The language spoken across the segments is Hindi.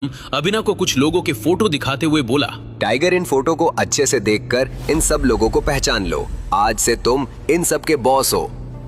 अभिनव को कुछ लोगों के फोटो दिखाते हुए बोला, टाइगर, इन फोटो को अच्छे से देखकर इन सब लोगों को पहचान लो। आज से तुम इन सब के बॉस हो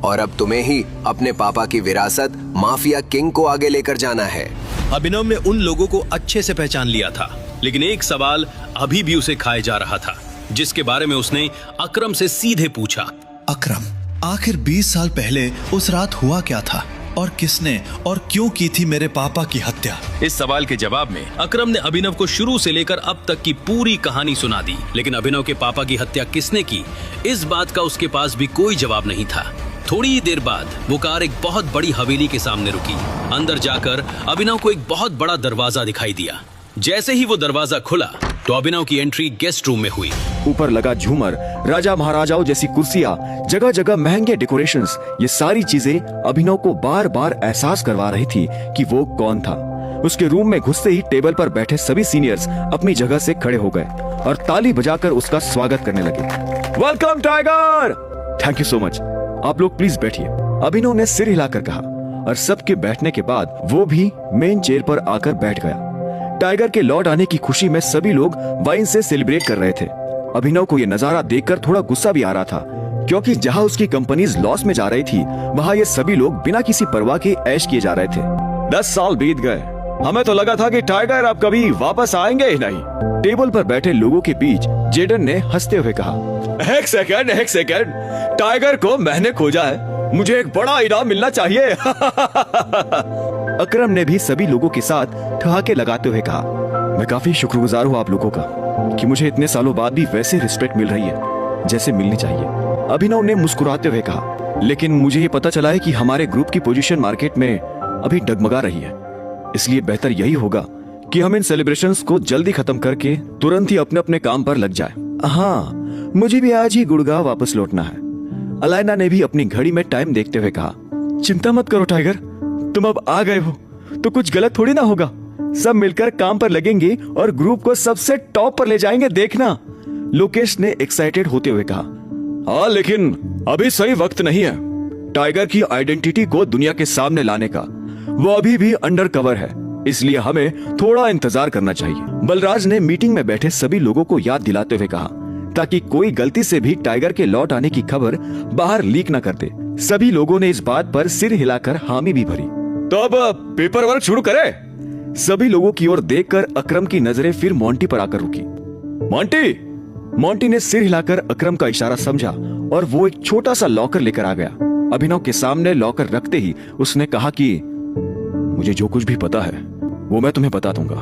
और अब तुम्हें ही अपने पापा की विरासत माफिया किंग को आगे लेकर जाना है। अभिनव ने उन लोगों को अच्छे से पहचान लिया था, लेकिन एक सवाल अभी भी उसे खाए जा रहा था, जिसके बारे में उसने अकरम से सीधे पूछा। अकरम, आखिर 20 साल पहले उस रात हुआ क्या था और किसने और क्यों की थी मेरे पापा की हत्या? इस सवाल के जवाब में अकरम ने अभिनव को शुरू से लेकर अब तक की पूरी कहानी सुना दी, लेकिन अभिनव के पापा की हत्या किसने की, इस बात का उसके पास भी कोई जवाब नहीं था। थोड़ी ही देर बाद वो कार एक बहुत बड़ी हवेली के सामने रुकी। अंदर जाकर अभिनव को एक बहुत बड़ा दरवाजा दिखाई दिया। जैसे ही वो दरवाजा खुला तो अभिनव की एंट्री गेस्ट रूम में हुई। ऊपर लगा झूमर, राजा महाराजाओं जैसी कुर्सियां, जगह जगह महंगे डेकोरेशंस, ये सारी चीजें अभिनव को बार बार एहसास करवा रही थी कि वो कौन था। उसके रूम में घुसते ही टेबल पर बैठे सभी सीनियर्स अपनी जगह से खड़े हो गए और ताली बजाकर उसका स्वागत करने लगे। Welcome tiger! Thank you so much. आप लोग प्लीज बैठिए, अभिनव ने सिर हिलाकर कहा और सबके बैठने के बाद वो भी मेन चेयर पर आकर बैठ गया। टाइगर के लौट आने की खुशी में सभी लोग वाइन से सेलिब्रेट कर रहे थे। अभिनव को यह नजारा देखकर थोड़ा गुस्सा भी आ रहा था, क्योंकि जहां उसकी कंपनीज लॉस में जा रही थी, वहां ये सभी लोग बिना किसी परवाह के ऐश किए जा रहे थे। 10 साल बीत गए, हमें तो लगा था कि टाइगर अब कभी वापस आएंगे ही नहीं। टेबल पर बैठे लोगों के बीच जेडन ने हंसते हुए कहा, एक सेकंड, टाइगर को मैंने खोजा है, मुझे एक बड़ा इनाम मिलना चाहिए। अकरम ने भी सभी लोगों के साथ ठहाके लगाते हुए कहा, मैं काफी शुक्रगुजार हूँ आप लोगों का कि मुझे इतने सालों बाद भी वैसे रिस्पेक्ट मिल रही है जैसे मिलनी चाहिए। अभिनव ने मुस्कुराते हुए कहा, लेकिन मुझे ये पता चला है कि हमारे ग्रुप की पोजीशन मार्केट में अभी डगमगा रही है, इसलिए बेहतर यही होगा कि हम इन सेलिब्रेशंस को जल्दी खत्म करके तुरंत ही अपने अपने काम पर लग जाए। हाँ, मुझे भी आज ही गुड़गांव वापस लौटना है। अलायना ने भी अपनी घड़ी में टाइम देखते हुए कहा, चिंता मत करो टाइगर, तुम अब आ गए हो तो कुछ गलत थोड़ी ना होगा। सब मिलकर काम पर लगेंगे और ग्रुप को सबसे टॉप पर ले जाएंगे, देखना। लोकेश ने एक्साइटेड होते हुए कहा, हाँ लेकिन अभी सही वक्त नहीं है टाइगर की आइडेंटिटी को दुनिया के सामने लाने का। वो अभी भी अंडर कवर है, इसलिए हमें थोड़ा इंतजार करना चाहिए। बलराज ने मीटिंग में बैठे सभी लोगों को याद दिलाते हुए कहा, ताकि कोई गलती से भी टाइगर के लौट आने की खबर बाहर लीक न कर दे। सभी लोगों ने इस बात पर सिर हिलाकर हामी भी भरी। तो अब पेपर वर्क शुरू करें? सभी लोगों की ओर देखकर अकरम की नजरें फिर मोंटी पर आकर रुकी। मोंटी ने सिर हिलाकर अकरम का इशारा समझा और वो एक छोटा सा लॉकर लेकर आ गया। अभिनव के सामने लॉकर रखते ही उसने कहा कि मुझे जो कुछ भी पता है वो मैं तुम्हें बता दूंगा।